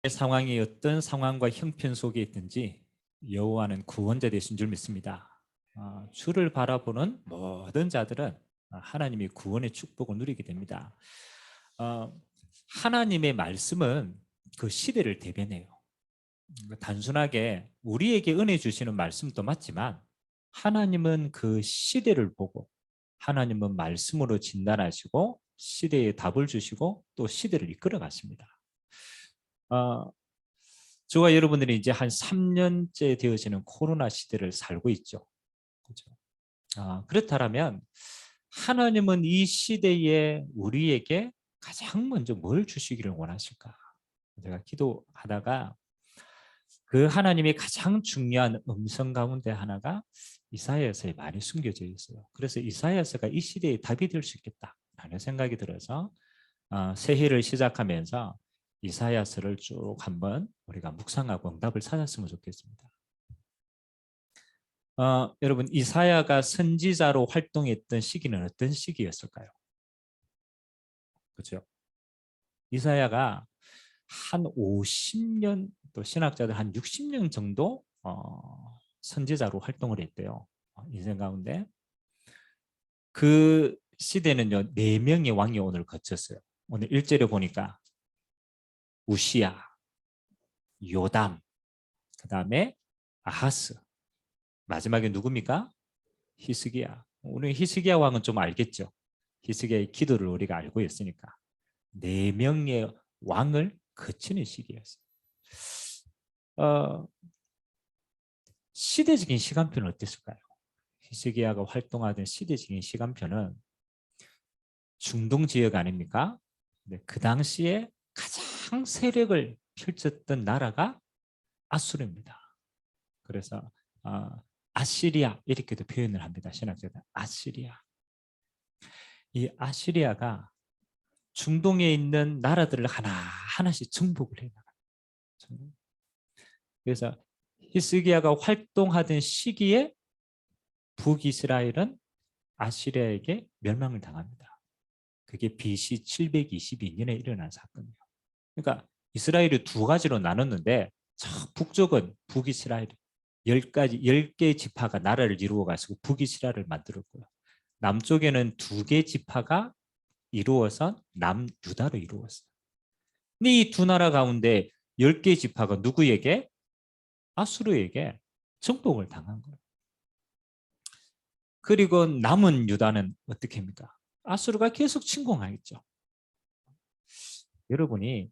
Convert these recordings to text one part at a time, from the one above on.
상황이 어떤 상황과 형편 속에 있든지 여호와는 구원자 되신 줄 믿습니다. 주를 바라보는 모든 자들은 하나님의 구원의 축복을 누리게 됩니다. 하나님의 말씀은 그 시대를 대변해요. 단순하게 우리에게 은혜 주시는 말씀도 맞지만 하나님은 그 시대를 보고 하나님은 말씀으로 진단하시고 시대에 답을 주시고 또 시대를 이끌어 가십니다. 저와 여러분들이 이제 한 3년째 되어지는 코로나 시대를 살고 있죠. 그렇죠? 그렇다면 하나님은 이 시대에 우리에게 가장 먼저 뭘 주시기를 원하실까? 제가 기도하다가 그 하나님의 가장 중요한 음성 가운데 하나가 이사야서에 많이 숨겨져 있어요. 그래서 이사야서가 이 시대의 답이 될 수 있겠다라는 생각이 들어서 새해를 시작하면서 이사야서를 쭉 한번 우리가 묵상하고 응답을 찾았으면 좋겠습니다. 여러분, 이사야가 선지자로 활동했던 시기는 어떤 시기였을까요? 그렇죠? 이사야가 한 50년, 또 신학자들 한 60년 정도 선지자로 활동을 했대요. 인생 가운데. 그 시대는요, 4명의 왕이 오늘 거쳤어요. 오늘 1절에 보니까 우시야, 요담, 그 다음에 아하스, 마지막에 누굽니까? 히스기야. 우리 히스기야 왕은 좀 알겠죠? 히스기야의 기도를 우리가 알고 있으니까. 4명의 왕을 거치는 시기였어요. 시대적인 시간표는 어땠을까요? 히스기야가 활동하던 시대적인 시간표는 중동 지역 아닙니까? 네, 그 당시에 가장 세력을 펼쳤던 나라가 아수르입니다. 그래서 아시리아 이렇게도 표현을 합니다. 신학자들 아시리아. 이 아시리아가 중동에 있는 나라들을 하나하나씩 정복을 해나가요. 그래서 히스기야가 활동하던 시기에 북이스라엘은 아시리아에게 멸망을 당합니다. 그게 BC 722년에 일어난 사건이에요. 그러니까 이스라엘이 두 가지로 나눴는데 저 북쪽은 북이스라엘 10개 지파가 나라를 이루어 가지고 북이스라엘을 만들었고요. 남쪽에는 2개 지파가 이루어서 남유다로 이루었어요. 근데 이 두 나라 가운데 10개 지파가 누구에게? 아수르에게 정복을 당한 거예요. 그리고 남은 유다는 어떻게 합니까? 아수르가 계속 침공하겠죠. 여러분이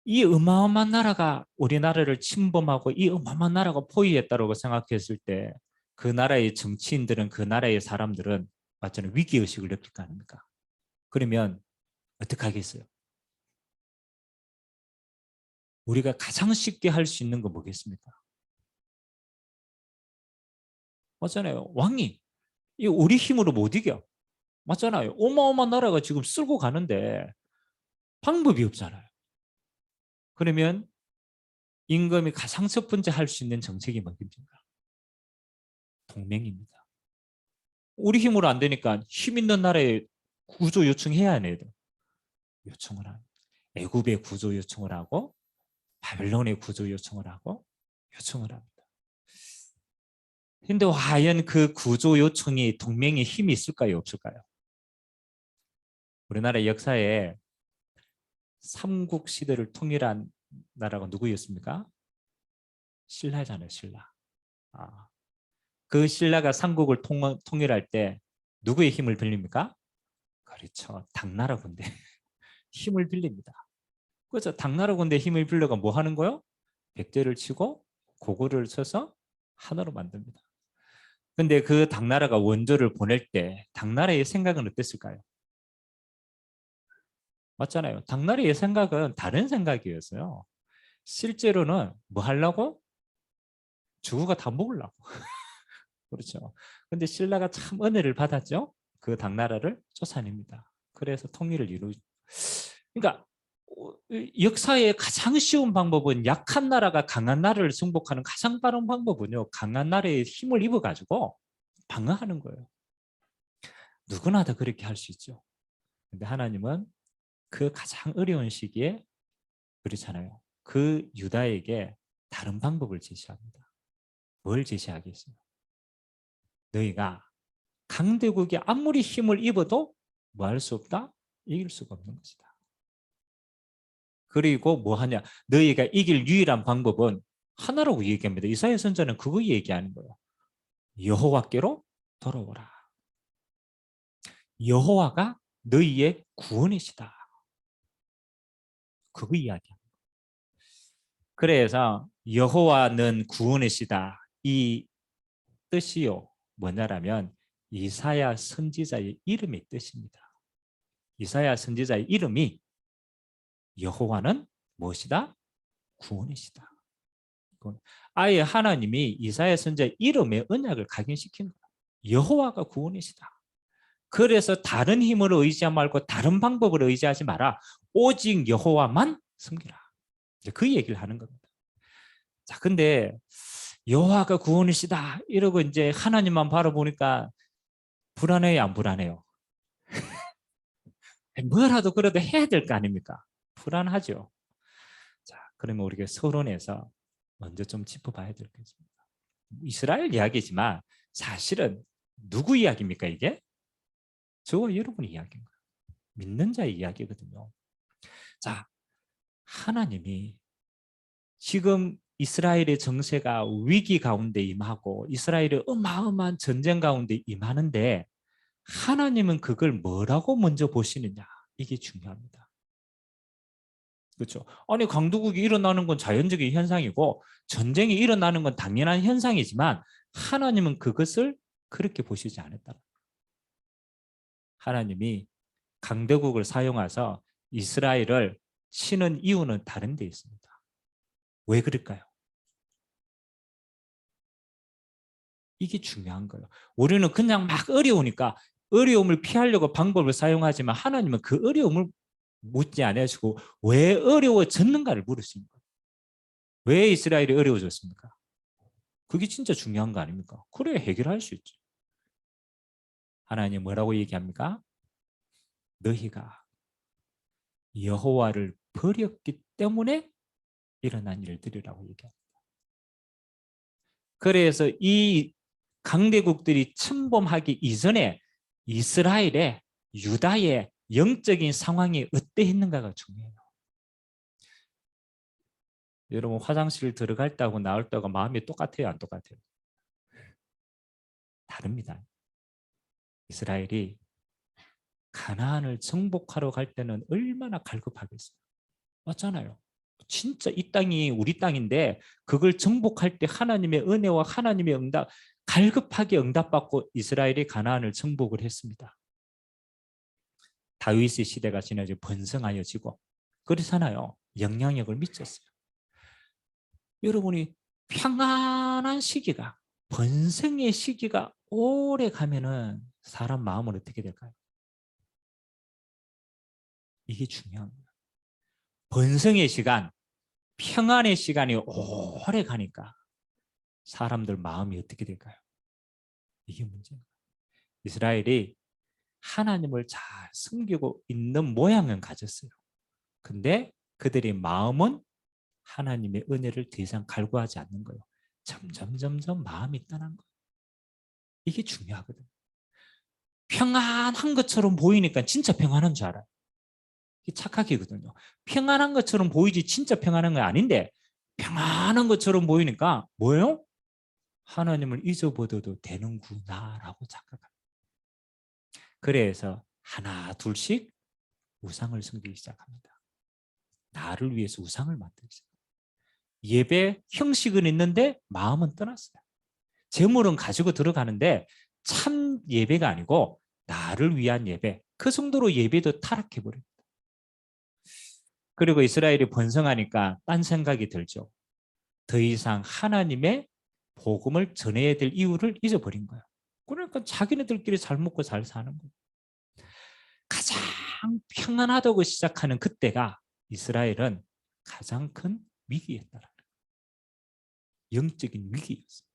이 어마어마한 나라가 우리나라를 침범하고 이 어마어마한 나라가 포위했다고 생각했을 때 그 나라의 정치인들은 그 나라의 사람들은 맞잖아요. 위기의식을 느낄 거 아닙니까? 그러면 어떻게 하겠어요? 우리가 가장 쉽게 할 수 있는 거 뭐겠습니까? 맞잖아요. 왕이 이 우리 힘으로 못 이겨. 맞잖아요. 어마어마한 나라가 지금 쓸고 가는데 방법이 없잖아요. 그러면 임금이 가장 첫 번째 할 수 있는 정책이 뭐입니까? 동맹입니다. 우리 힘으로 안 되니까 힘 있는 나라에 구조 요청해야 하는 요청을 합니다. 애굽의 구조 요청을 하고 바벨론의 구조 요청을 하고 요청을 합니다. 근데 과연 그 구조 요청이 동맹에 힘이 있을까요? 없을까요? 우리나라 역사에 삼국 시대를 통일한 나라가 누구였습니까? 신라잖아요. 신라. 그 신라가 삼국을 통일할 때 누구의 힘을 빌립니까? 그렇죠. 당나라 군대 힘을 빌립니다. 그래서 당나라 군대 힘을 빌려가 뭐 하는 거요? 백제를 치고 고구려를 쳐서 하나로 만듭니다. 근데 그 당나라가 원조를 보낼 때 당나라의 생각은 어땠을까요? 맞잖아요. 당나라의 생각은 다른 생각이었어요. 실제로는 뭐 하려고? 주구가 다 먹으려고. 그렇죠. 근데 신라가 참 은혜를 받았죠. 그 당나라를 쫓아냅니다. 그래서 통일을 그러니까 역사의 가장 쉬운 방법은 약한 나라가 강한 나라를 승복하는 가장 빠른 방법은요. 강한 나라에 힘을 입어가지고 방어하는 거예요. 누구나 다 그렇게 할 수 있죠. 근데 하나님은 그 가장 어려운 시기에 그렇잖아요. 그 유다에게 다른 방법을 제시합니다. 뭘 제시하겠어요? 너희가 강대국이 아무리 힘을 입어도 뭐 할 수 없다? 이길 수가 없는 것이다. 그리고 뭐 하냐? 너희가 이길 유일한 방법은 하나라고 얘기합니다. 이사야 선지자는 그거 얘기하는 거예요. 여호와께로 돌아오라. 여호와가 너희의 구원이시다. 그거 이야기합니다. 그래서 여호와는 구원이시다. 이 뜻이요. 뭐냐라면 이사야 선지자의 이름의 뜻입니다. 이사야 선지자의 이름이 여호와는 무엇이다? 구원이시다. 아예 하나님이 이사야 선지자의 이름에 언약을 각인시킨 거예요. 여호와가 구원이시다. 그래서 다른 힘을 의지하지 말고 다른 방법을 의지하지 마라. 오직 여호와만 섬기라. 그 얘기를 하는 겁니다. 자, 근데 여호와가 구원이시다 이러고 이제 하나님만 바라보니까 불안해요, 안 불안해요? 뭐라도 그래도 해야 될 거 아닙니까? 불안하죠. 자, 그러면 우리가 서론에서 먼저 좀 짚어봐야 될 게 있습니다. 이스라엘 이야기지만 사실은 누구 이야기입니까, 이게? 저와 여러분의 이야기인 거예요. 믿는 자의 이야기거든요. 자, 하나님이 지금 이스라엘의 정세가 위기 가운데 임하고 이스라엘의 어마어마한 전쟁 가운데 임하는데 하나님은 그걸 뭐라고 먼저 보시느냐, 이게 중요합니다. 그렇죠? 아니, 강도국이 일어나는 건 자연적인 현상이고 전쟁이 일어나는 건 당연한 현상이지만 하나님은 그것을 그렇게 보시지 않았다. 하나님이 강대국을 사용해서 이스라엘을 치는 이유는 다른 데 있습니다. 왜 그럴까요? 이게 중요한 거예요. 우리는 그냥 막 어려우니까 어려움을 피하려고 방법을 사용하지만 하나님은 그 어려움을 묻지 않으시고 왜 어려워졌는가를 물으시는 거예요. 왜 이스라엘이 어려워졌습니까? 그게 진짜 중요한 거 아닙니까? 그래야 해결할 수 있죠. 하나님 뭐라고 얘기합니까? 너희가 여호와를 버렸기 때문에 일어난 일들이라고 얘기합니다. 그래서 이 강대국들이 침범하기 이전에 이스라엘의 유다의 영적인 상황이 어떠했는가가 중요해요. 여러분 화장실 들어갈 때하고 나올 때가 마음이 똑같아요, 안 똑같아요? 다릅니다. 이스라엘이 가나안을 정복하러 갈 때는 얼마나 갈급하겠어요. 맞잖아요. 진짜 이 땅이 우리 땅인데 그걸 정복할 때 하나님의 은혜와 하나님의 응답, 갈급하게 응답받고 이스라엘이 가나안을 정복을 했습니다. 다윗의 시대가 지나서 번성하여지고 그렇잖아요. 영향력을 미쳤어요. 여러분이 평안한 시기가, 번성의 시기가 오래 가면은 사람 마음은 어떻게 될까요? 이게 중요합니다. 번성의 시간, 평안의 시간이 오래 가니까 사람들 마음이 어떻게 될까요? 이게 문제입니다. 이스라엘이 하나님을 잘 섬기고 있는 모양은 가졌어요. 근데 그들의 마음은 하나님의 은혜를 더 이상 갈구하지 않는 거예요. 점점 마음이 떠난 거예요. 이게 중요하거든요. 평안한 것처럼 보이니까 진짜 평안한 줄 알아요. 이게 착각이거든요. 평안한 것처럼 보이지 진짜 평안한 건 아닌데 평안한 것처럼 보이니까 뭐예요? 하나님을 잊어버려도 되는구나라고 착각합니다. 그래서 하나 둘씩 우상을 섬기기 시작합니다. 나를 위해서 우상을 만들기 시작합니다. 예배 형식은 있는데 마음은 떠났어요. 재물은 가지고 들어가는데 참 예배가 아니고 나를 위한 예배, 그 정도로 예배도 타락해버립니다. 그리고 이스라엘이 번성하니까 딴 생각이 들죠. 더 이상 하나님의 복음을 전해야 될 이유를 잊어버린 거예요. 그러니까 자기네들끼리 잘 먹고 잘 사는 거예요. 가장 평안하다고 시작하는 그때가 이스라엘은 가장 큰 위기였다라는 거예요. 영적인 위기였어요.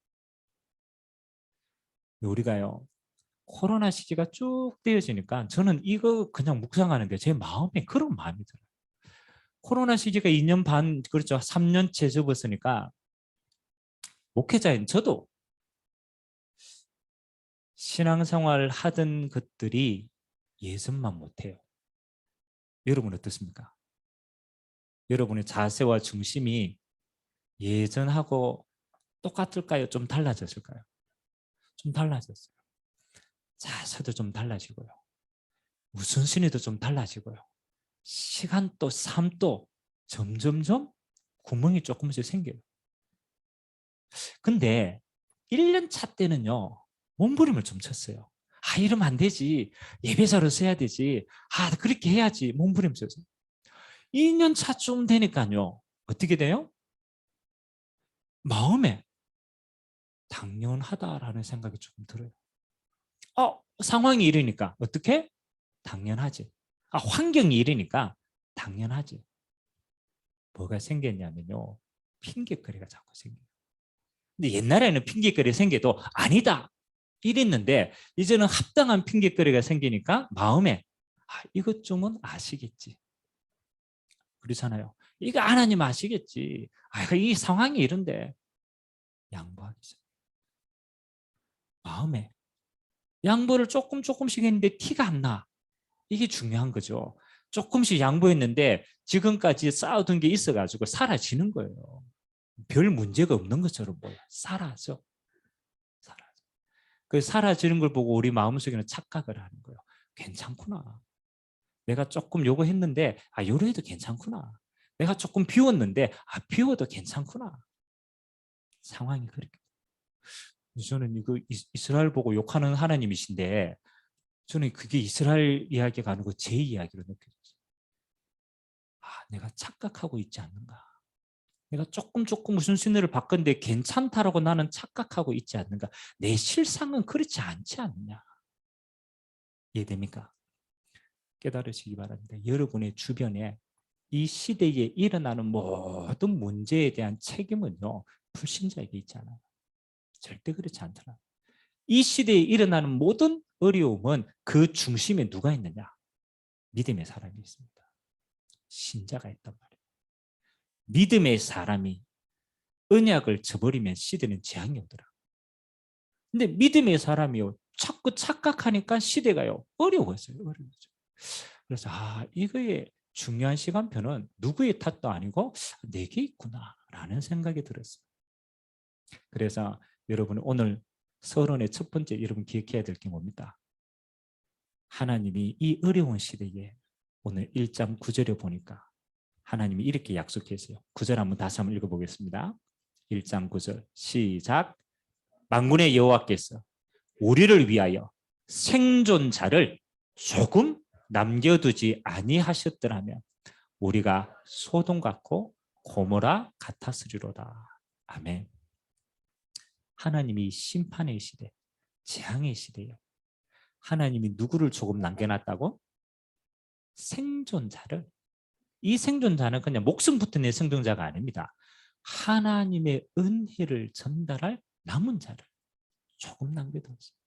우리가요, 코로나 시기가 쭉 되어지니까 저는 이거 그냥 묵상하는데 제 마음에 그런 마음이 들어요. 코로나 시기가 2년 반, 그렇죠. 3년째 접었으니까 목회자인 저도 신앙생활을 하던 것들이 예전만 못해요. 여러분 어떻습니까? 여러분의 자세와 중심이 예전하고 똑같을까요? 좀 달라졌을까요? 좀 달라졌어요. 자세도 좀 달라지고요. 우선순위도 좀 달라지고요. 시간도 삶도 점점점 구멍이 조금씩 생겨요. 근데 1년 차 때는요. 몸부림을 좀 쳤어요. 아, 이러면 안 되지. 예배자로 써야 되지. 아, 그렇게 해야지. 몸부림 쳤어요. 2년 차쯤 되니까요. 어떻게 돼요? 마음에 당연하다라는 생각이 조금 들어요. 상황이 이러니까 어떻게? 당연하지. 환경이 이러니까 당연하지. 뭐가 생겼냐면요. 핑계거리가 자꾸 생겨요. 근데 옛날에는 핑계거리 생겨도 아니다. 이랬는데 이제는 합당한 핑계거리가 생기니까 마음에 이것 좀은 아시겠지. 그렇잖아요. 이거 하나님 아시겠지. 이 상황이 이런데 양보하겠죠. 마음에 양보를 조금씩 했는데 티가 안 나. 이게 중요한 거죠. 조금씩 양보했는데 지금까지 쌓아둔 게 있어가지고 사라지는 거예요. 별 문제가 없는 것처럼 보여. 사라져. 사라져. 그 사라지는 걸 보고 우리 마음속에는 착각을 하는 거예요. 괜찮구나. 내가 조금 요거 했는데 요로 해도 괜찮구나. 내가 조금 비웠는데 비워도 괜찮구나. 상황이 그렇게. 저는 이거 이스라엘 보고 욕하는 하나님이신데 저는 그게 이스라엘 이야기가 아니고 제 이야기로 느껴졌어요. 내가 착각하고 있지 않는가. 내가 조금 우선순위를 바꿨는데 괜찮다라고 나는 착각하고 있지 않는가. 내 실상은 그렇지 않지 않느냐. 이해됩니까? 깨달으시기 바랍니다. 여러분의 주변에 이 시대에 일어나는 모든 문제에 대한 책임은요. 불신자에게 있지 않아요. 절대 그렇지 않더라. 이 시대에 일어나는 모든 어려움은 그 중심에 누가 있느냐? 믿음의 사람이 있습니다. 신자가 있단 말이에요. 믿음의 사람이 언약을 저버리면 시대는 재앙이 오더라. 근데 믿음의 사람이요. 자꾸 착각하니까 시대가요. 어려워져요. 어려워져. 그래서 이거의 중요한 시간표는 누구의 탓도 아니고 내게 있구나라는 생각이 들었어요. 그래서 여러분 오늘 서론의 첫 번째 여러분 기억해야 될 게 뭡니까? 하나님이 이 어려운 시대에 오늘 1장 9절에 보니까 하나님이 이렇게 약속했어요. 9절 다시 한번 읽어보겠습니다. 1장 9절 시작. 만군의 여호와께서 우리를 위하여 생존자를 조금 남겨두지 아니하셨더라면 우리가 소돔 같고 고모라 같았으리로다. 아멘. 하나님이 심판의 시대, 재앙의 시대예요. 하나님이 누구를 조금 남겨놨다고? 생존자를. 이 생존자는 그냥 목숨 붙은 내 생존자가 아닙니다. 하나님의 은혜를 전달할 남은 자를 조금 남겨두었어요.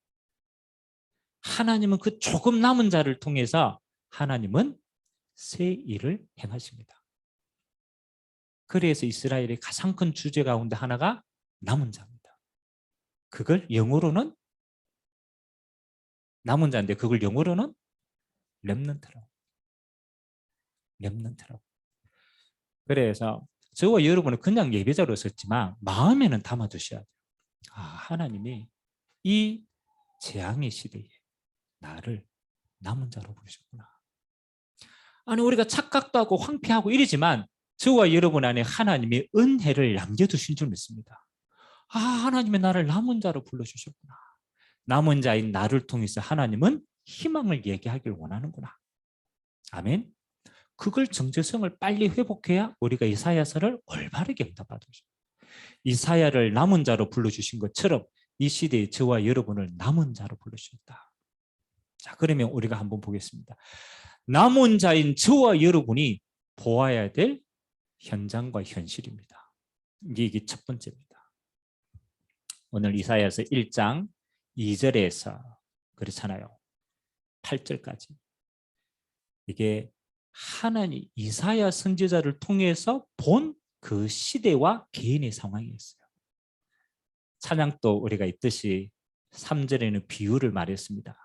하나님은 그 조금 남은 자를 통해서 하나님은 새 일을 행하십니다. 그래서 이스라엘의 가장 큰 주제 가운데 하나가 남은 자입니다. 그걸 영어로는 남은 자인데 그걸 영어로는 렘넌트라고. 렘넌트라고. 그래서 저와 여러분은 그냥 예배자로 썼지만 마음에는 담아두셔야 돼요. 하나님이 이 재앙의 시대에 나를 남은 자로 부르셨구나. 아니 우리가 착각도 하고 황폐하고 이러지만 저와 여러분 안에 하나님의 은혜를 남겨두신 줄 믿습니다. 하나님의 나를 남은 자로 불러주셨구나. 남은 자인 나를 통해서 하나님은 희망을 얘기하길 원하는구나. 아멘. 그걸 정체성을 빨리 회복해야 우리가 이사야서를 올바르게 응답받으죠. 이사야를 남은 자로 불러주신 것처럼 이 시대에 저와 여러분을 남은 자로 불러주셨다. 자, 그러면 우리가 한번 보겠습니다. 남은 자인 저와 여러분이 보아야 될 현장과 현실입니다. 이게 첫 번째입니다. 오늘 이사야서 1장 2절에서 그렇잖아요. 8절까지. 이게 하나님 이사야 선지자를 통해서 본 그 시대와 개인의 상황이었어요. 찬양도 우리가 있듯이 3절에는 비유를 말했습니다.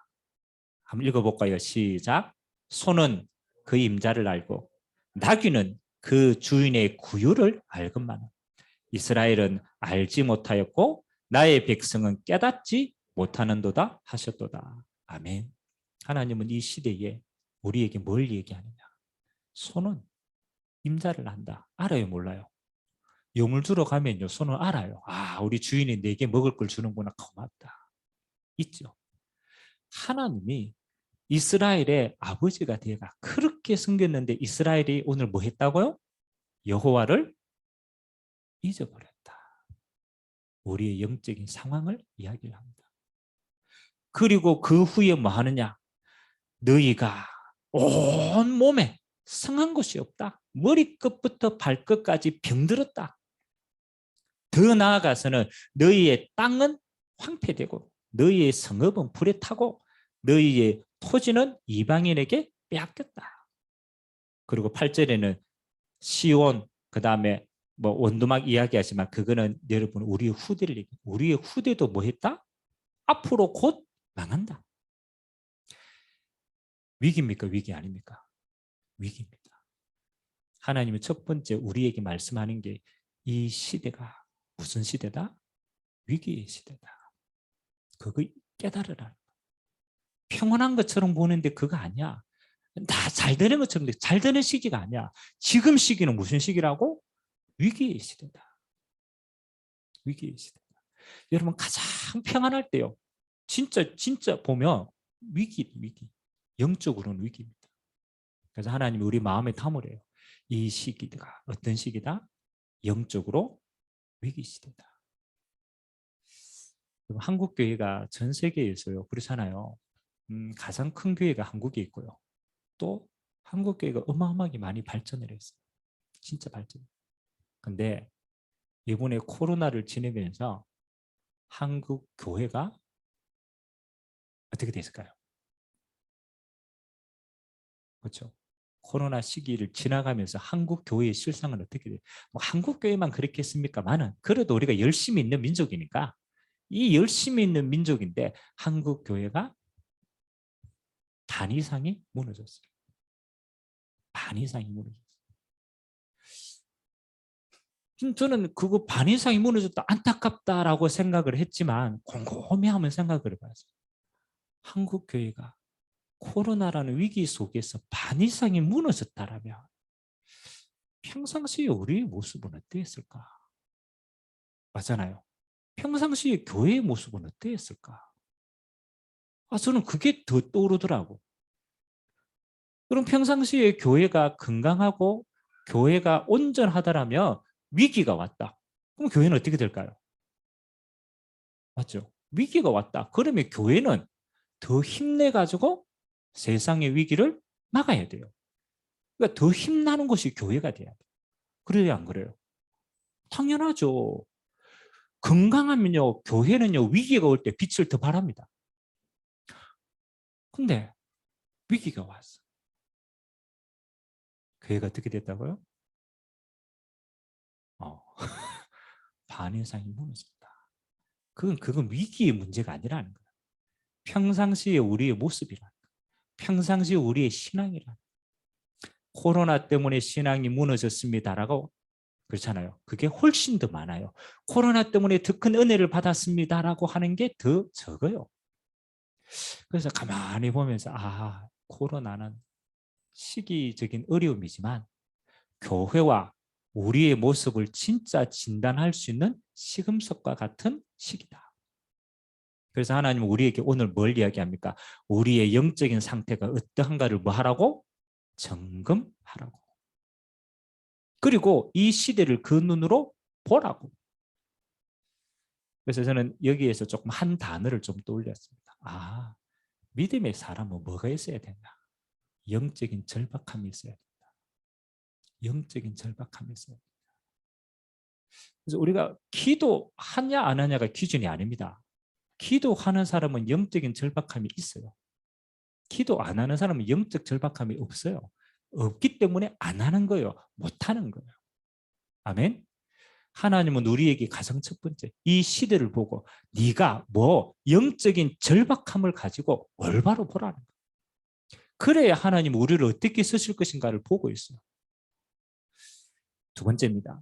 한번 읽어볼까요? 시작. 소는 그 임자를 알고 나귀는 그 주인의 구유를 알건만 이스라엘은 알지 못하였고 나의 백성은 깨닫지 못하는도다 하셨도다. 아멘. 하나님은 이 시대에 우리에게 뭘 얘기하느냐? 소는 임자를 안다. 알아요, 몰라요? 용을 주러 가면요, 소는 알아요. 아, 우리 주인이 내게 먹을 걸 주는구나. 고맙다. 있죠. 하나님이 이스라엘의 아버지가 되어가 그렇게 섬겼는데 이스라엘이 오늘 뭐 했다고요? 여호와를 잊어버렸다. 우리의 영적인 상황을 이야기를 합니다. 그리고 그 후에 뭐 하느냐? 너희가 온 몸에 성한 곳이 없다. 머리끝부터 발끝까지 병들었다. 더 나아가서는 너희의 땅은 황폐되고 너희의 성읍은 불에 타고 너희의 토지는 이방인에게 빼앗겼다. 그리고 8절에는 시온, 그 다음에 뭐 원두막 이야기하지만 그거는 여러분 우리의 후대를 얘기해요. 우리의 후대도 뭐 했다? 앞으로 곧 망한다. 위기입니까? 위기 아닙니까? 위기입니다. 하나님이 첫 번째 우리에게 말씀하는 게 이 시대가 무슨 시대다? 위기의 시대다. 그거 깨달으라. 평온한 것처럼 보는데 그거 아니야. 다 잘 되는 것처럼 잘 되는 시기가 아니야. 지금 시기는 무슨 시기라고? 위기의 시대다. 위기의 시대다. 여러분 가장 평안할 때요. 진짜 보면 위기. 영적으로는 위기입니다. 그래서 하나님이 우리 마음에 담으래요. 이 시기가 어떤 시기다? 영적으로 위기 시대다. 한국 교회가 전 세계에서요. 그렇잖아요. 가장 큰 교회가 한국에 있고요. 또 한국 교회가 어마어마하게 많이 발전을 했어요. 진짜 발전. 근데 이번에 코로나를 지내면서 한국 교회가 어떻게 됐을까요? 그렇죠. 코로나 시기를 지나가면서 한국 교회의 실상은 어떻게 돼요? 뭐 한국 교회만 그렇겠습니까만은 그래도 우리가 열심히 있는 민족이니까 이 열심히 있는 민족인데 한국 교회가 반 이상이 무너졌어요. 반 이상이 무너졌어요. 저는 그거 반 이상이 무너졌다 안타깝다라고 생각을 했지만 곰곰이 한번 생각을 해봤어요. 한국 교회가 코로나라는 위기 속에서 반 이상이 무너졌다라면 평상시에 우리의 모습은 어땠을까? 맞잖아요. 평상시에 교회의 모습은 어땠을까? 저는 그게 더 떠오르더라고. 그럼 평상시에 교회가 건강하고 교회가 온전하다라면 위기가 왔다. 그럼 교회는 어떻게 될까요? 맞죠? 위기가 왔다. 그러면 교회는 더 힘내가지고 세상의 위기를 막아야 돼요. 그러니까 더 힘나는 것이 교회가 돼야 돼요. 그래야 안 그래요? 당연하죠. 건강하면요, 교회는요, 위기가 올 때 빛을 더 발합니다. 근데 위기가 왔어. 교회가 어떻게 됐다고요? 반 이상이 무너졌다. 그건 위기의 문제가 아니라는 거예요. 평상시에 우리의 모습이라는 거예요. 평상시에 우리의 신앙이라는 거예요. 코로나 때문에 신앙이 무너졌습니다라고 그렇잖아요. 그게 훨씬 더 많아요. 코로나 때문에 더 큰 은혜를 받았습니다라고 하는 게 더 적어요. 그래서 가만히 보면서 코로나는 시기적인 어려움이지만 교회와 우리의 모습을 진짜 진단할 수 있는 시금석과 같은 시기다. 그래서 하나님은 우리에게 오늘 뭘 이야기합니까? 우리의 영적인 상태가 어떠한가를 뭐 하라고? 점검하라고. 그리고 이 시대를 그 눈으로 보라고. 그래서 저는 여기에서 조금 한 단어를 좀 떠올렸습니다. 믿음의 사람은 뭐가 있어야 된다? 영적인 절박함이 있어야 된다. 영적인 절박함이 있어야 된다. 그래서 우리가 기도하냐 안 하냐가 기준이 아닙니다. 기도하는 사람은 영적인 절박함이 있어요. 기도 안 하는 사람은 영적 절박함이 없어요. 없기 때문에 안 하는 거예요. 못 하는 거예요. 아멘. 하나님은 우리에게 가장 첫 번째 이 시대를 보고 네가 뭐 영적인 절박함을 가지고 올바로 보라는 거예요. 그래야 하나님은 우리를 어떻게 쓰실 것인가를 보고 있어요. 두 번째입니다.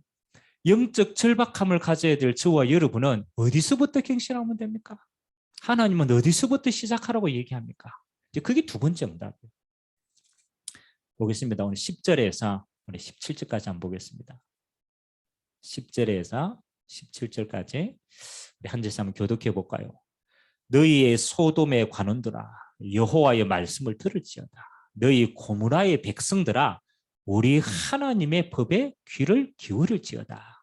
영적 절박함을 가져야 될 저와 여러분은 어디서부터 갱신하면 됩니까? 하나님은 어디서부터 시작하라고 얘기합니까? 이제 그게 두 번째 응답이에요. 보겠습니다. 오늘 10절에서 우리 17절까지 한번 보겠습니다. 10절에서 17절까지 우리 한 절씩 한번 교독해 볼까요? 너희의 소돔의 관원들아 여호와의 말씀을 들을지어다. 너희 고무라의 백성들아 우리 하나님의 법에 귀를 기울일지어다.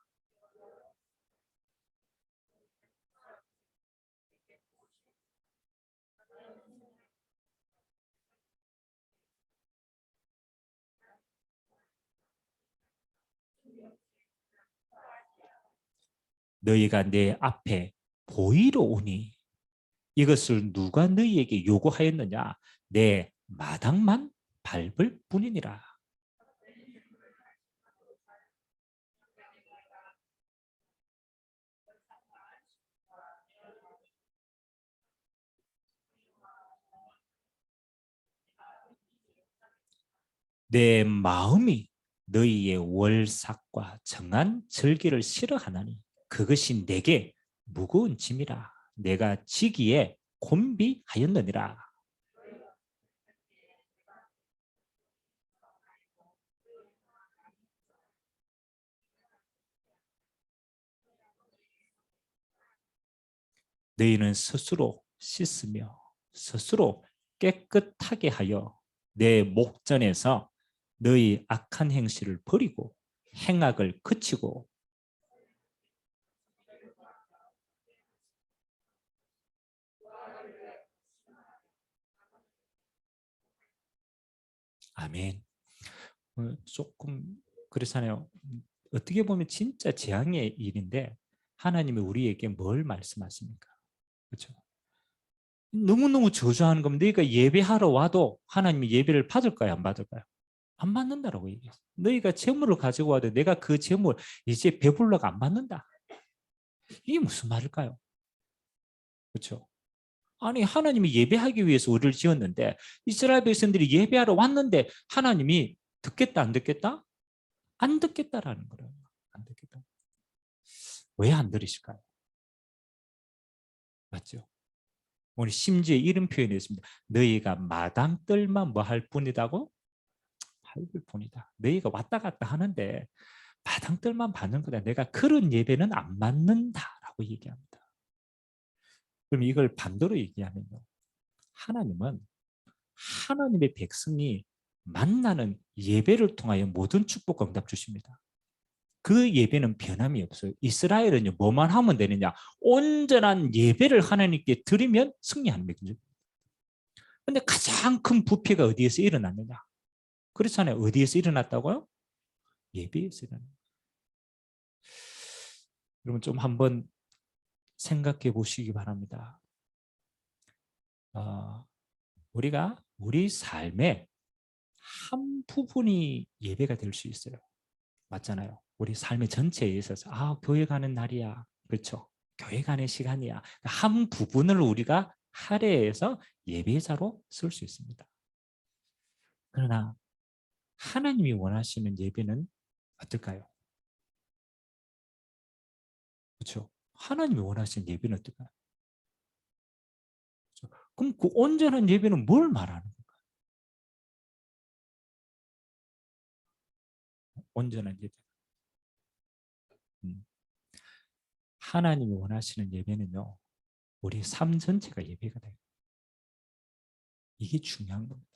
너희가 내 앞에 보이러 오니 이것을 누가 너희에게 요구하였느냐? 내 마당만 밟을 뿐이니라. 내 마음이 너희의 월삭과 정한 절기를 싫어하나니 그것이 내게 무거운 짐이라. 내가 지기에 곤비하였느니라. 너희는 스스로 씻으며 스스로 깨끗하게 하여 내 목전에서 너희 악한 행실을 버리고 행악을 그치고. 아멘. 조금 그렇잖아요. 어떻게 보면 진짜 재앙의 일인데 하나님이 우리에게 뭘 말씀하십니까? 그렇죠? 너무너무 저주하는 겁니다. 너희가 예배하러 와도 하나님이 예배를 받을까요? 안 받을까요? 안 받는다라고 얘기했어요. 너희가 재물을 가지고 와도 내가 그 재물 이제 배불러가 안 받는다. 이게 무슨 말일까요? 그렇죠? 아니 하나님이 예배하기 위해서 우리를 지었는데 이스라엘 백성들이 예배하러 왔는데 하나님이 듣겠다 안 듣겠다? 안 듣겠다라는 거예요. 안 듣겠다. 왜 안 들으실까요? 맞죠? 우리 심지어 이런 표현이 있습니다. 너희가 마당뜰만 뭐 할 뿐이다고? 밟을 뿐이다. 너희가 왔다 갔다 하는데 마당뜰만 받는 거다. 내가 그런 예배는 안 받는다라고 얘기합니다. 그럼 이걸 반대로 얘기하면요. 하나님은 하나님의 백성이 만나는 예배를 통하여 모든 축복과 응답 주십니다. 그 예배는 변함이 없어요. 이스라엘은요, 뭐만 하면 되느냐? 온전한 예배를 하나님께 드리면 승리하는 거죠. 근데 가장 큰 부패가 어디에서 일어났느냐? 그렇잖아요. 어디에서 일어났다고요? 예배에서 일어났어요. 여러분 좀 한번 생각해 보시기 바랍니다. 우리가 우리 삶의 한 부분이 예배가 될 수 있어요. 맞잖아요. 우리 삶의 전체에 있어서 교회 가는 날이야. 그렇죠. 교회 가는 시간이야. 한 부분을 우리가 할애해서 예배자로 쓸 수 있습니다. 그러나 하나님이 원하시는 예배는 어떨까요? 그렇죠. 하나님이 원하시는 예배는 어떨까요? 그렇죠? 그럼 그 온전한 예배는 뭘 말하는 건가요? 온전한 예배. 하나님이 원하시는 예배는요. 우리 삶 전체가 예배가 돼요. 이게 중요한 겁니다.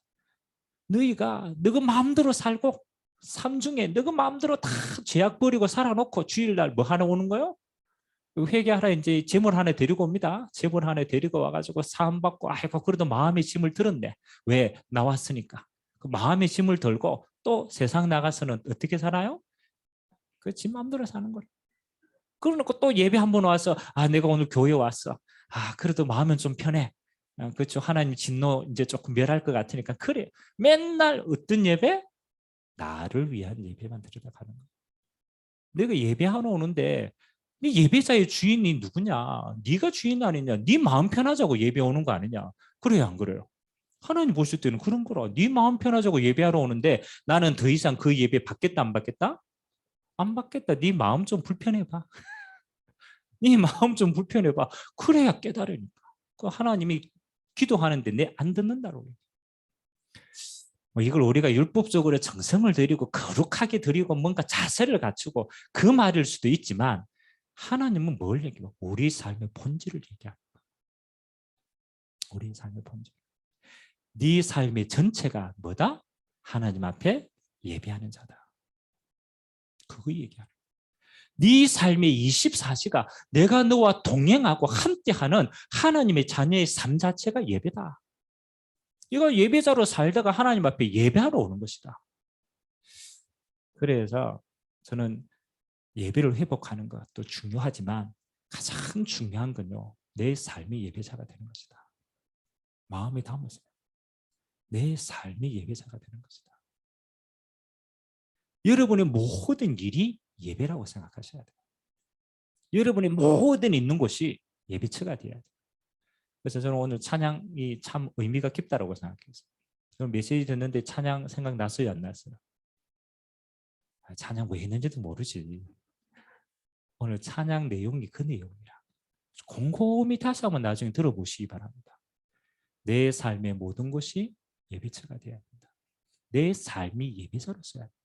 너가 마음대로 살고 삶 중에 너가 마음대로 다 죄악 버리고 살아놓고 주일날 뭐 하나 오는 거요? 회개하라 이제 재물 하나 데리고 옵니다. 재물 하나 데리고 와가지고 사함 받고 아이고 그래도 마음의 짐을 들었네. 왜? 나왔으니까. 그 마음의 짐을 들고 또 세상 나가서는 어떻게 살아요? 그 지 마음대로 사는 거예요. 그러놓고 또 예배 한번 와서 내가 오늘 교회 왔어. 그래도 마음은 좀 편해. 그렇죠. 하나님 진노 이제 조금 멸할 것 같으니까 그래. 맨날 어떤 예배? 나를 위한 예배만 드리러 가는 거예요. 내가 예배하러 오는데 네 예배자의 주인이 누구냐? 네가 주인 아니냐? 네 마음 편하자고 예배 오는 거 아니냐? 그래요, 안 그래요? 하나님 보실 때는 그런 거라. 네 마음 편하자고 예배하러 오는데 나는 더 이상 그 예배 받겠다 안 받겠다? 안 받겠다. 네 마음 좀 불편해봐. 네 마음 좀 불편해봐. 그래야 깨달으니까. 그 하나님이 기도하는데 내 안 듣는다고. 뭐 이걸 우리가 율법적으로 정성을 들이고 거룩하게 드리고 뭔가 자세를 갖추고 그 말일 수도 있지만 하나님은 뭘 얘기해요? 우리 삶의 본질을 얘기합니다. 우리 삶의 본질. 네 삶의 전체가 뭐다? 하나님 앞에 예배하는 자다. 그거 얘기하는. 네 삶의 24시가 내가 너와 동행하고 함께하는 하나님의 자녀의 삶 자체가 예배다. 이거 예배자로 살다가 하나님 앞에 예배하러 오는 것이다. 그래서 저는 예배를 회복하는 것도 중요하지만 가장 중요한 건요. 내 삶의 예배자가 되는 것이다. 마음에 담으세요. 내 삶의 예배자가 되는 것이다. 여러분의 모든 일이 예배라고 생각하셔야 돼요. 여러분의 모든 있는 곳이 예배처가 돼야 돼요. 그래서 저는 오늘 찬양이 참 의미가 깊다고 생각했어요. 저는 메시지 듣는데 찬양 생각났어요, 안 났어요? 찬양 왜 했는지도 모르지. 오늘 찬양 내용이 그 내용이라. 곰곰이 다시 한번 나중에 들어보시기 바랍니다. 내 삶의 모든 것이 예배처가 되어야 합니다. 내 삶이 예배자로서야 합니다.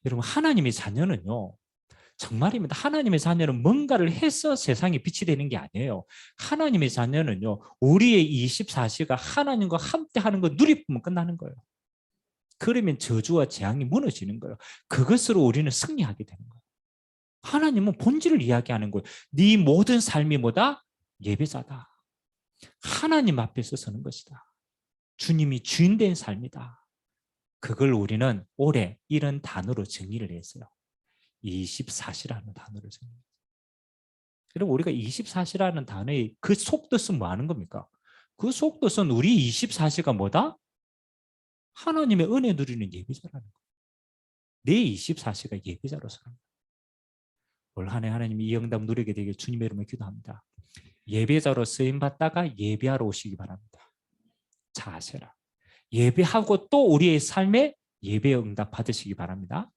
여러분, 하나님의 자녀는요. 정말입니다. 하나님의 자녀는 뭔가를 해서 세상에 빛이 되는 게 아니에요. 하나님의 자녀는요. 우리의 24시가 하나님과 함께하는 거 누리면 끝나는 거예요. 그러면 저주와 재앙이 무너지는 거예요. 그것으로 우리는 승리하게 되는 거예요. 하나님은 본질을 이야기하는 거예요. 네 모든 삶이 뭐다? 예배자다. 하나님 앞에서 서는 것이다. 주님이 주인된 삶이다. 그걸 우리는 올해 이런 단어로 정의를 했어요. 24시라는 단어를 정의했어요. 그럼 우리가 24시라는 단어의 그 속뜻은 뭐 하는 겁니까? 그 속뜻은 우리 24시가 뭐다? 하나님의 은혜 누리는 예배자라는 거예요. 내 24시가 예배자로서 올 한 해 하나님이 이 응답 누리게 되길 주님의 이름으로 기도합니다. 예배자로 쓰임받다가 예배하러 오시기 바랍니다. 자세라. 예배하고 또 우리의 삶에 예배 응답 받으시기 바랍니다.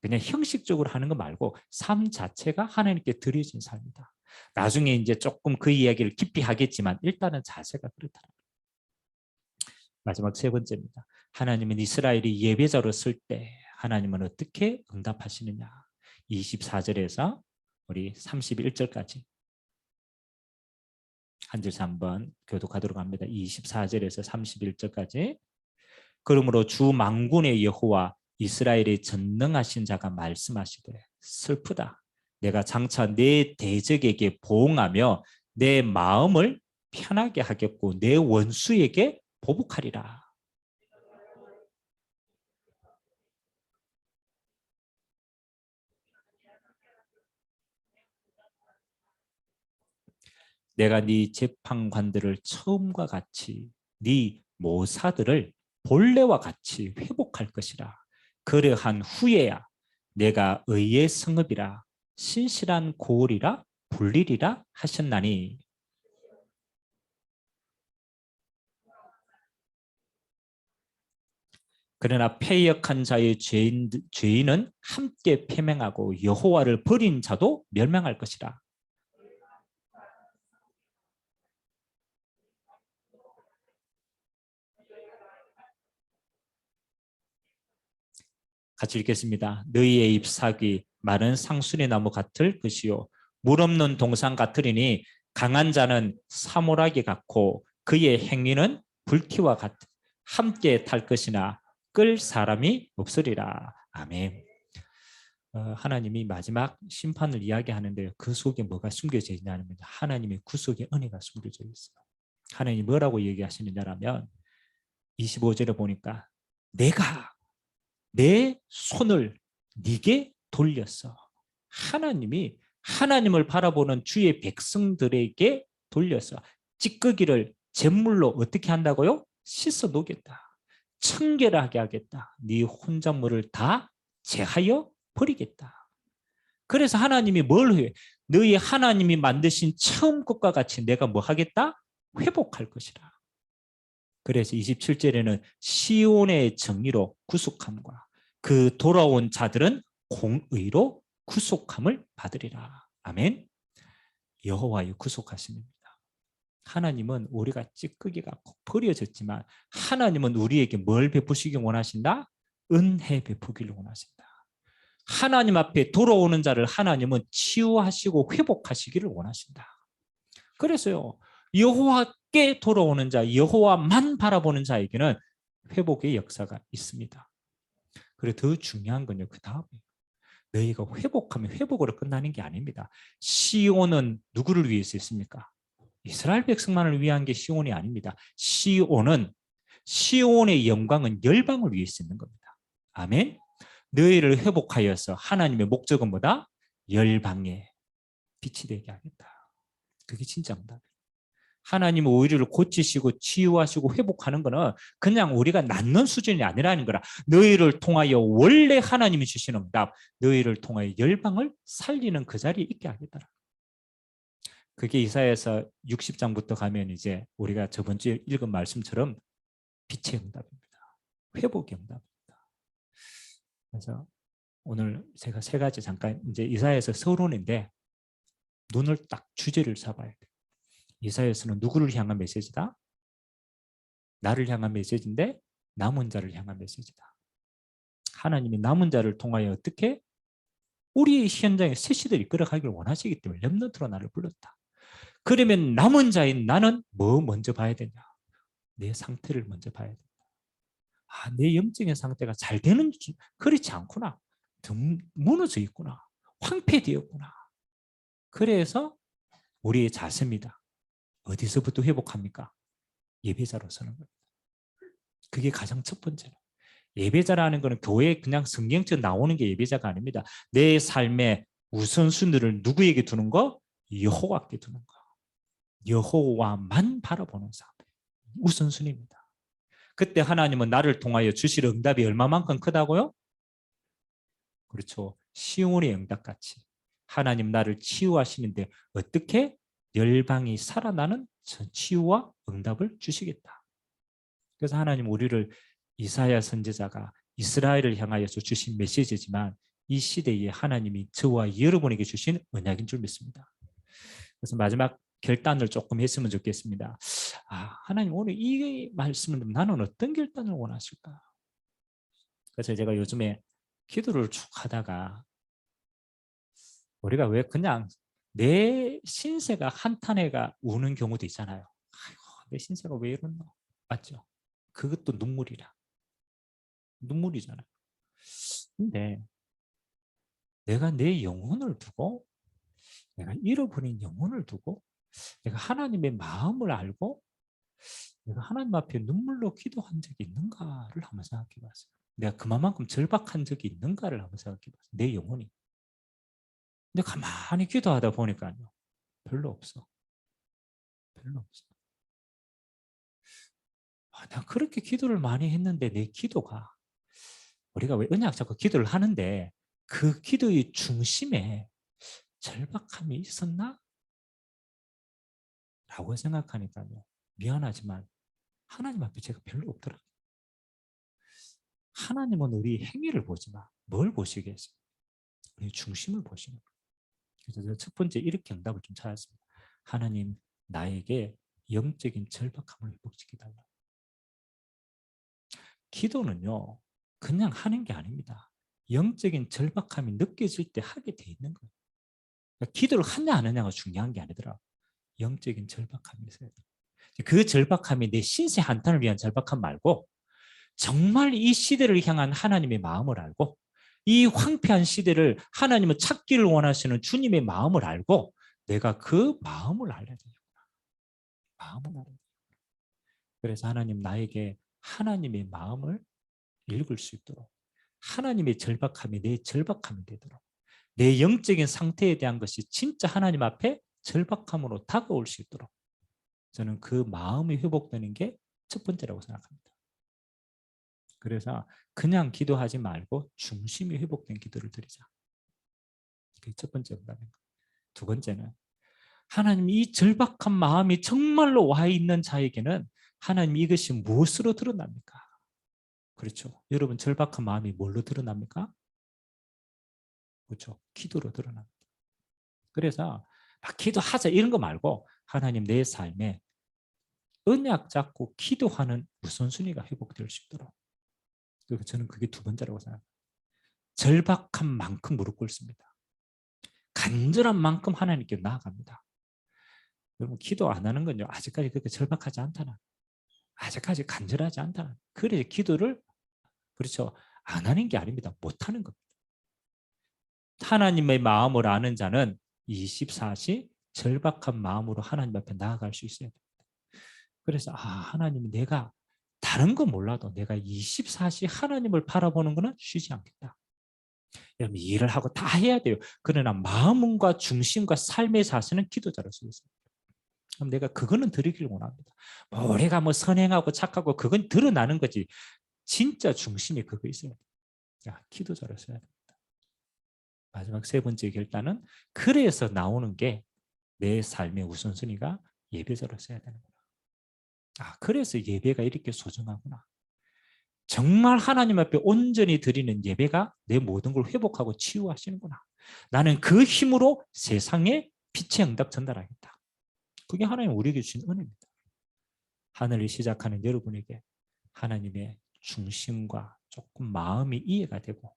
그냥 형식적으로 하는 거 말고 삶 자체가 하나님께 드려진 삶이다. 나중에 이제 조금 그 이야기를 깊이 하겠지만 일단은 자세가 그렇다. 마지막 세 번째입니다. 하나님은 이스라엘이 예배자로 쓸 때 하나님은 어떻게 응답하시느냐. 24절에서 우리 31절까지 한 절씩 한번 교독하도록 합니다. 24절에서 31절까지. 그러므로 주 만군의 여호와 이스라엘의 전능하신 자가 말씀하시되 슬프다. 내가 장차 내 대적에게 보응하며 내 마음을 편하게 하겠고 내 원수에게 보복하리라. 내가 네 재판관들을 처음과 같이 네 모사들을 본래와 같이 회복할 것이라. 그러한 후에야 내가 의의 성읍이라 신실한 고을이라 불리리라 하셨나니. 그러나 패역한 자의 죄인은 함께 패명하고 여호와를 버린 자도 멸망할 것이라. 같이 읽겠습니다. 너희의 잎사귀 마른 상수리 나무 같을 것이요 물 없는 동산 같으리니 강한 자는 사모라기 같고 그의 행위는 불티와 같 함께 탈 것이나 끌 사람이 없으리라. 아멘. 하나님이 마지막 심판을 이야기하는데 그 속에 뭐가 숨겨져 있냐면 하나님의 구속의 은혜가 숨겨져 있어요. 하나님이 뭐라고 얘기하시느냐라면 25절에 보니까 내가 내 손을 네게 돌렸어. 하나님이 하나님을 바라보는 주의 백성들에게 돌렸어. 찌꺼기를 잿물로 어떻게 한다고요? 씻어 놓겠다. 청결하게 하겠다. 네 혼잣물을 다 제하여 버리겠다. 그래서 하나님이 뭘 해? 너희 하나님이 만드신 처음 것과 같이 내가 뭐 하겠다? 회복할 것이라. 그래서 27절에는 시온의 정의로 구속함과 그 돌아온 자들은 공의로 구속함을 받으리라. 아멘. 여호와의 구속하심입니다. 하나님은 우리가 찌꺼기가 버려졌지만 하나님은 우리에게 뭘 베푸시기 원하신다? 은혜 베푸기를 원하신다. 하나님 앞에 돌아오는 자를 하나님은 치유하시고 회복하시기를 원하신다. 그래서요, 여호와께 돌아오는 자, 여호와만 바라보는 자에게는 회복의 역사가 있습니다. 그리고 더 중요한 건요, 그 다음에 너희가 회복하면 회복으로 끝나는 게 아닙니다. 시온은 누구를 위해서 있습니까? 이스라엘 백성만을 위한 게 시온이 아닙니다. 시온의 영광은 열방을 위해서 있는 겁니다. 아멘. 너희를 회복하여서 하나님의 목적은 뭐다? 열방에 빛이 되게 하겠다. 그게 진짜 응답이에요. 하나님은 우리를 고치시고 치유하시고 회복하는 거는 그냥 우리가 낫는 수준이 아니라는 거라. 너희를 통하여 원래 하나님이 주시는 응답, 너희를 통하여 열방을 살리는 그 자리에 있게 하겠더라. 그게 이사야서 60장부터 가면 이제 우리가 저번 주에 읽은 말씀처럼 빛의 응답입니다. 회복의 응답입니다. 그래서 오늘 제가 세 가지 잠깐 이제 이사야서 서론인데 눈을 딱 주제를 잡아야 돼요. 이사야서는 누구를 향한 메시지다? 나를 향한 메시지인데 남은 자를 향한 메시지다. 하나님이 남은 자를 통하여 어떻게 우리 현장에 새 시대를 이끌어가기를 원하시기 때문에 렘넌트로 나를 불렀다. 그러면 남은 자인 나는 뭐 먼저 봐야 되냐? 내 상태를 먼저 봐야 된다. 아, 내 영적인 상태가 잘 되는 그렇지 않구나. 무너져 있구나. 황폐되었구나. 그래서 우리의 자세입니다. 어디서부터 회복합니까? 예배자로 서는 겁니다. 그게 가장 첫 번째로. 예배자라는 것은 교회에 그냥 성경처럼 나오는 게 예배자가 아닙니다. 내 삶의 우선순위를 누구에게 두는 거? 여호와께 두는 거. 여호와만 바라보는 삶. 우선순위입니다. 그때 하나님은 나를 통하여 주실 응답이 얼마만큼 크다고요? 그렇죠. 시온의 응답같이 하나님 나를 치유하시는데 어떻게 열방이 살아나는 치유와 응답을 주시겠다. 그래서 하나님 우리를 이사야 선지자가 이스라엘을 향하여서 주신 메시지지만 이 시대에 하나님이 저와 여러분에게 주신 언약인 줄 믿습니다. 그래서 마지막 결단을 조금 했으면 좋겠습니다. 아, 하나님 오늘 이 말씀을 나는 어떤 결단을 원하실까? 그래서 제가 요즘에 기도를 쭉 하다가 우리가 왜 그냥 내 신세가 한탄해가 우는 경우도 있잖아요. 아이고, 내 신세가 왜 이러노? 맞죠? 그것도 눈물이잖아요. 근데 내가 내 영혼을 두고 내가 잃어버린 영혼을 두고 내가 하나님의 마음을 알고 내가 하나님 앞에 눈물로 기도한 적이 있는가를 한번 생각해 봤어요. 내가 그만큼 절박한 적이 있는가를 한번 생각해 봤어요. 내 영혼이. 근데 가만히 기도하다 보니까요. 별로 없어. 별로 없어. 아, 나 그렇게 기도를 많이 했는데 내 기도가 우리가 왜 언약 잡고 기도를 하는데 그 기도의 중심에 절박함이 있었나? 라고 생각하니까요. 미안하지만 하나님 앞에 제가 별로 없더라고요. 하나님은 우리 행위를 보지만 뭘 보시겠어요? 우리 중심을 보시는 거예요. 그래서 제가 첫 번째 이렇게 응답을 좀 찾았습니다. 하나님 나에게 영적인 절박함을 회복시켜달라. 기도는요. 그냥 하는 게 아닙니다. 영적인 절박함이 느껴질 때 하게 돼 있는 거예요. 그러니까 기도를 하냐 안 하냐가 중요한 게 아니더라. 영적인 절박함이 있어야 돼요. 그 절박함이 내 신세 한탄을 위한 절박함 말고 정말 이 시대를 향한 하나님의 마음을 알고 이 황폐한 시대를 하나님은 찾기를 원하시는 주님의 마음을 알고 내가 그 마음을 알아야 되겠구나. 마음을 알아야 되겠구나. 그래서 하나님 나에게 하나님의 마음을 읽을 수 있도록 하나님의 절박함이 내 절박함이 되도록 내 영적인 상태에 대한 것이 진짜 하나님 앞에 절박함으로 다가올 수 있도록 저는 그 마음이 회복되는 게 첫 번째라고 생각합니다. 그래서 그냥 기도하지 말고 중심이 회복된 기도를 드리자. 그게 첫 번째 응답인 거예요. 두 번째는 하나님 이 절박한 마음이 정말로 와 있는 자에게는 하나님 이것이 무엇으로 드러납니까? 그렇죠. 여러분 절박한 마음이 뭘로 드러납니까? 그렇죠. 기도로 드러납니다. 그래서 막 기도하자 이런 거 말고 하나님 내 삶에 언약 잡고 기도하는 우선순위가 회복될 수 있도록. 그리고 저는 그게 두 번째라고 생각합니다. 절박한 만큼 무릎 꿇습니다. 간절한 만큼 하나님께 나아갑니다. 여러분 기도 안 하는 건요. 아직까지 그렇게 절박하지 않다나. 아직까지 간절하지 않다나. 그래 기도를 그렇죠. 안 하는 게 아닙니다. 못 하는 겁니다. 하나님의 마음을 아는 자는 24시 절박한 마음으로 하나님 앞에 나아갈 수 있어야 됩니다. 그래서 하나님이 내가 다른 건 몰라도 내가 24시 하나님을 바라보는 것은 쉬지 않겠다. 여러분 일을 하고 다 해야 돼요. 그러나 마음과 중심과 삶의 자세는 기도자로 쓰고 있습니다. 그럼 내가 그거는 드리기를 원합니다. 우리가 뭐 선행하고 착하고 그건 드러나는 거지. 진짜 중심이 그거 있어야 돼요. 기도자로 써야 됩니다. 마지막 세 번째 결단은 그래서 나오는 게 내 삶의 우선순위가 예배자로 써야 되는구나. 그래서 예배가 이렇게 소중하구나. 정말 하나님 앞에 온전히 드리는 예배가 내 모든 걸 회복하고 치유하시는구나. 나는 그 힘으로 세상에 빛의 응답 전달하겠다. 그게 하나님 우리에게 주신 은혜입니다. 하늘을 시작하는 여러분에게 하나님의 중심과 조금 마음이 이해가 되고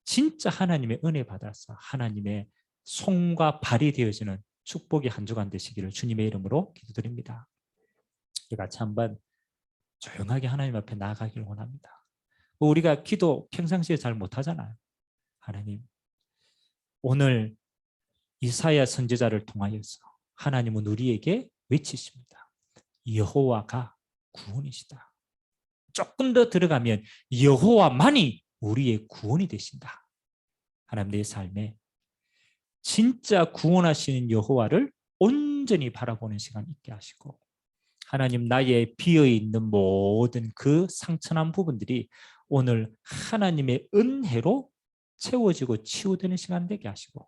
진짜 하나님의 은혜 받아서 하나님의 손과 발이 되어지는 축복이 한 주간 되시기를 주님의 이름으로 기도드립니다. 우리 같이 한번 조용하게 하나님 앞에 나아가기를 원합니다. 우리가 기도 평상시에 잘 못하잖아요. 하나님, 오늘 이사야 선지자를 통하여서 하나님은 우리에게 외치십니다. 여호와가 구원이시다. 조금 더 들어가면 여호와만이 우리의 구원이 되신다. 하나님 내 삶에 진짜 구원하시는 여호와를 온전히 바라보는 시간 있게 하시고 하나님 나의 비어있는 모든 그 상처난 부분들이 오늘 하나님의 은혜로 채워지고 치유되는 시간 되게 하시고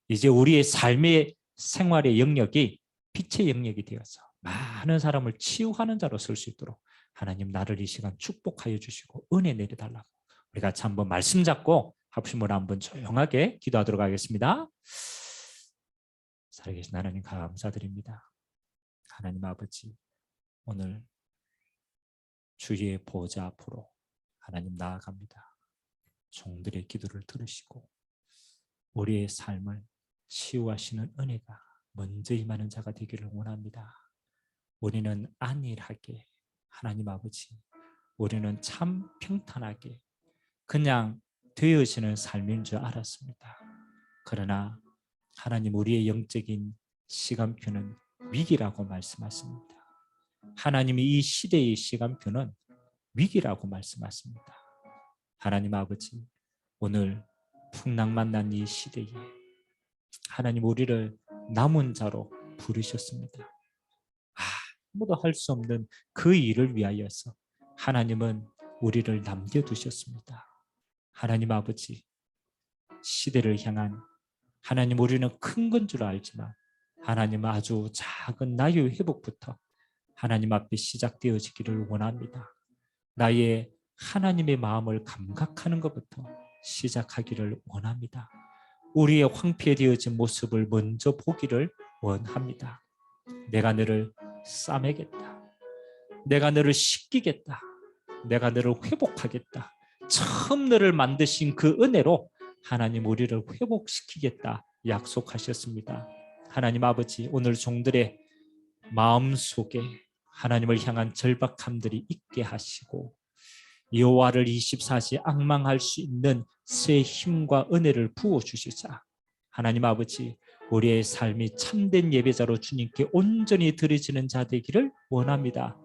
이제 우리의 삶의 생활의 영역이 빛의 영역이 되어서 많은 사람을 치유하는 자로 설 수 있도록 하나님 나를 이 시간 축복하여 주시고 은혜 내려달라고 우리 같이 한번 말씀 잡고 합심으로 한번 조용하게 기도하도록 하겠습니다. 살아계신 하나님 감사드립니다. 하나님 아버지 오늘 주의 보좌 앞으로 하나님 나아갑니다. 종들의 기도를 들으시고 우리의 삶을 치유하시는 은혜가 먼저 임하는 자가 되기를 원합니다. 우리는 안일하게 하나님 아버지 우리는 참 평탄하게 그냥 되어지는 삶인 줄 알았습니다. 그러나 하나님 우리의 영적인 시간표는 위기라고 말씀하십니다. 하나님이 이 시대의 시간표는 위기라고 말씀하십니다. 하나님 아버지 오늘 풍랑 만난 이 시대에 하나님 우리를 남은 자로 부르셨습니다. 아무도 할 수 없는 그 일을 위하여서 하나님은 우리를 남겨두셨습니다. 하나님 아버지 시대를 향한 하나님 우리는 큰 건 줄 알지만 하나님 아주 작은 나의 회복부터 하나님 앞에 시작되어지기를 원합니다. 나의 하나님의 마음을 감각하는 것부터 시작하기를 원합니다. 우리의 황폐되어진 모습을 먼저 보기를 원합니다. 내가 너를 싸매겠다. 내가 너를 씻기겠다. 내가 너를 회복하겠다. 처음 너를 만드신 그 은혜로 하나님 우리를 회복시키겠다 약속하셨습니다. 하나님 아버지 오늘 종들의 마음속에 하나님을 향한 절박함들이 있게 하시고 여호와를 24시 앙망할 수 있는 새 힘과 은혜를 부어주시자 하나님 아버지 우리의 삶이 참된 예배자로 주님께 온전히 드려지는 자 되기를 원합니다.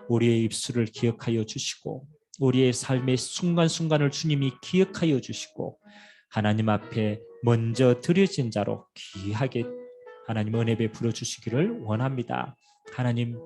우리의 입술을 기억하여 주시고 우리의 삶의 순간순간을 주님이 기억하여 주시고 하나님 앞에 먼저 드려진 자로 귀하게 하나님 은혜 베풀어 주시기를 원합니다. 하나님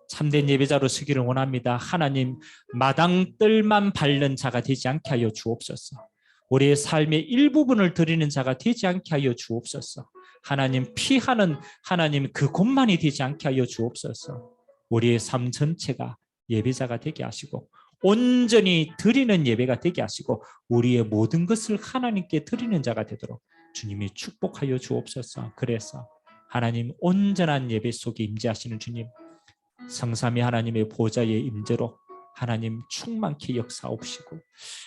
참된 예배자로 서기를 원합니다. 하나님, 마당뜰만 밟는 자가 되지 않게 하여 주옵소서. 우리의 삶의 일부분을 드리는 자가 되지 않게 하여 주옵소서. 하나님, 피하는 하나님 그곳만이 되지 않게 하여 주옵소서. 우리의 삶 전체가 예배자가 되게 하시고 온전히 드리는 예배가 되게 하시고 우리의 모든 것을 하나님께 드리는 자가 되도록 주님이 축복하여 주옵소서. 그래서 하나님, 온전한 예배 속에 임재하시는 주님, 성삼위 하나님의 보좌의 임재로 하나님 충만케 역사옵시고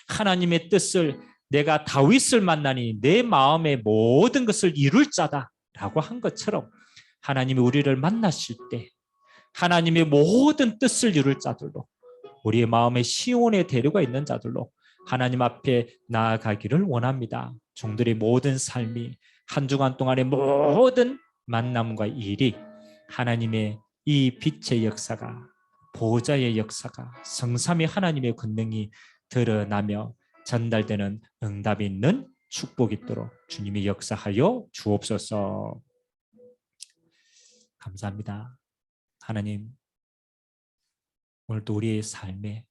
하나님의 뜻을, 내가 다윗을 만나니 내 마음의 모든 것을 이룰 자다라고 한 것처럼 하나님이 우리를 만나실 때 하나님의 모든 뜻을 이룰 자들로, 우리의 마음에 시온의 대류가 있는 자들로 하나님 앞에 나아가기를 원합니다. 종들의 모든 삶이 한 주간 동안의 모든 만남과 일이 하나님의 이 빛의 역사가, 보호자의 역사가, 성삼위 하나님의 권능이 드러나며 전달되는 응답이 있는 축복이 있도록 주님이 역사하여 주옵소서. 감사합니다. 하나님, 오늘도 우리의 삶에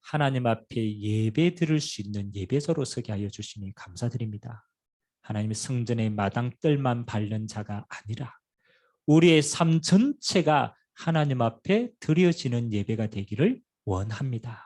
하나님 앞에 예배 드릴 수 있는 예배자로 서게 하여 주시니 감사드립니다. 하나님의 성전의 마당뜰만 밟는 자가 아니라 우리의 삶 전체가 하나님 앞에 드려지는 예배가 되기를 원합니다.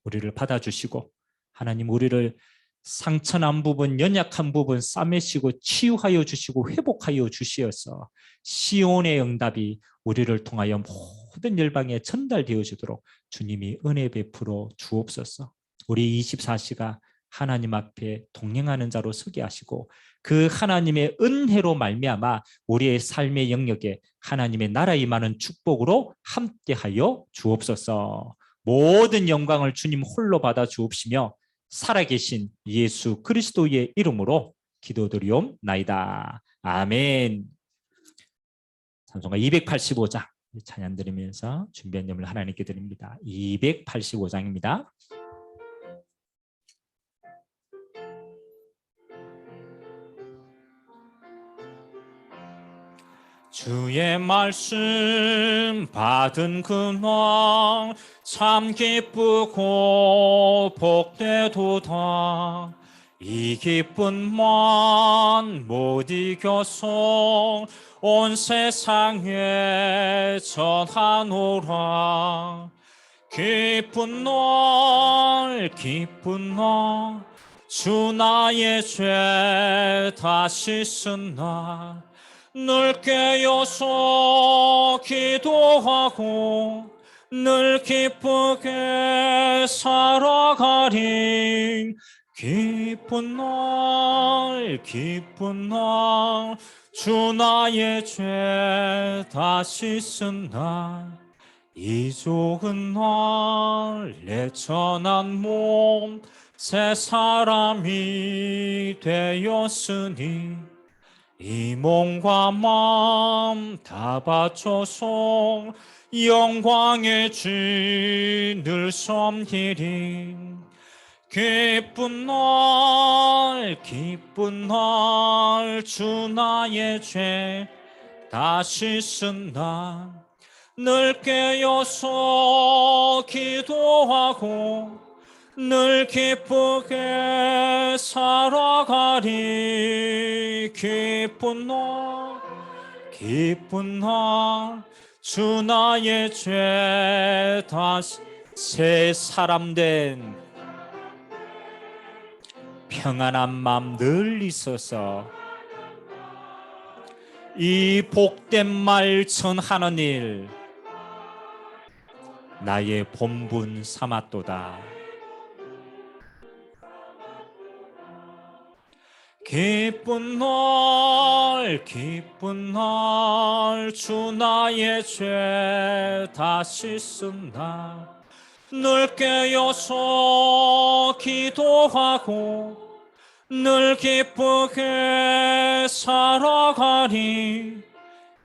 우리를 받아주시고 하나님, 우리를 상처난 부분, 연약한 부분 싸매시고 치유하여 주시고 회복하여 주시어서 시온의 응답이 우리를 통하여 모든 열방에 전달되어지도록 주님이 은혜 베풀어 주옵소서. 우리 24시가 하나님 앞에 동행하는 자로 서게 하시고 그 하나님의 은혜로 말미암아 우리의 삶의 영역에 하나님의 나라에 임하는 축복으로 함께하여 주옵소서. 모든 영광을 주님 홀로 받아 주옵시며 살아계신 예수 그리스도의 이름으로 기도드리옵나이다. 아멘. 찬송가 285장 찬양 드리면서 준비한 예물 하나님께 드립니다. 285장입니다. 주의 말씀 받은 그날 참 기쁘고 복되도다. 이 기쁨만 못 이겨서 온 세상에 전하노라. 기쁜 날 주 나의 죄 다시 쓴 날 늘 깨어서 기도하고 늘 기쁘게 살아가리. 기쁜 날 주 나의 죄 다시 쓴 날 이 좋은 날 내 천한 몸 새 사람이 되었으니 이 몸과 마음 다 바쳐서 영광의 주를 섬기리. 기쁜 날 주 나의 죄 다시 쓴 날 늘 깨어서 기도하고 늘 기쁘게 살아가리. 기쁜 날 주 나의 죄 다시 새 사람된 평안한 마음 늘 있어서 이 복된 말 전하는 일 나의 본분 삼았도다. 기쁜 날 주 나의 죄 다시 쓴 날 늘 깨어서 기도하고 늘 기쁘게 살아가리.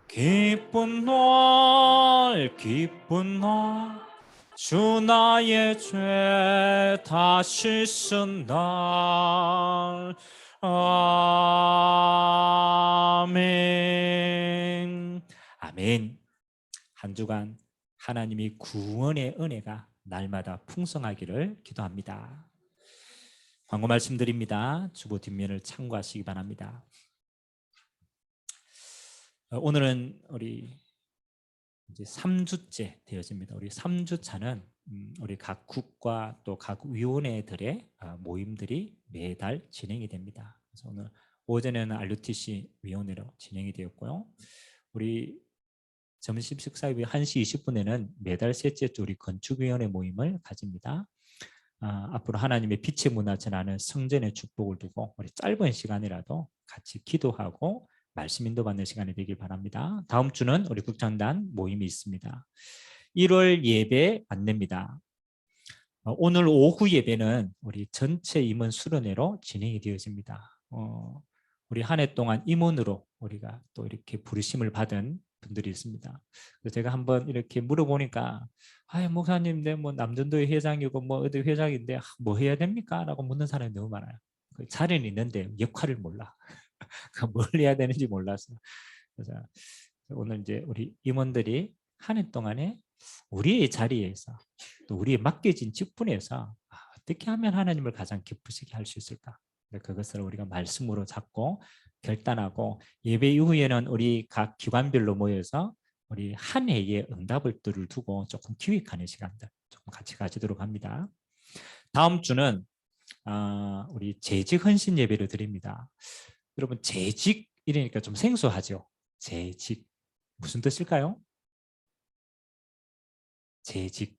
기쁜 날 주 나의 죄 다시 쓴 날. 아멘. 아멘. 한 주간 하나님이 구원의 은혜가 날마다 풍성하기를 기도합니다. 광고 말씀드립니다. 주보 뒷면을 참고하시기 바랍니다. 오늘은 우리 이제 3주째 되어집니다. 우리 3주차는 우리 각 국과 또 각 위원회들의 모임들이 매달 진행이 됩니다. 그래서 오늘 오전에는 RUTC 위원회로 진행이 되었고요. 우리 점심 식사 이후 1시 20분에는 매달 셋째 주 우리 건축위원회 모임을 가집니다. 앞으로 하나님의 빛의 문화 전하는 성전의 축복을 두고 우리 짧은 시간이라도 같이 기도하고 말씀 인도받는 시간이 되길 바랍니다. 다음 주는 우리 국장단 모임이 있습니다. 1월 예배 안내입니다. 오늘 오후 예배는 우리 전체 임원 수련회로 진행이 되어집니다. 우리 한 해 동안 임원으로 우리가 또 이렇게 부르심을 받은 분들이 있습니다. 그래서 제가 한번 이렇게 물어보니까 목사님, 뭐 남전도회 회장이고 뭐 어디 회장인데 뭐 해야 됩니까? 라고 묻는 사람이 너무 많아요. 자리는 있는데 역할을 몰라. 뭘 해야 되는지 몰라서. 그래서 오늘 이제 우리 임원들이 한 해 동안에 우리의 자리에서 또 우리의 맡겨진 직분에서 어떻게 하면 하나님을 가장 기쁘시게 할 수 있을까? 그것을 우리가 말씀으로 잡고 결단하고, 예배 이후에는 우리 각 기관별로 모여서 우리 한 해의 응답들을 두고 조금 기획하는 시간들 조금 같이 가지도록 합니다. 다음 주는 우리 재직 헌신 예배를 드립니다. 여러분, 재직 이러니까 좀 생소하죠? 재직 무슨 뜻일까요? 재직.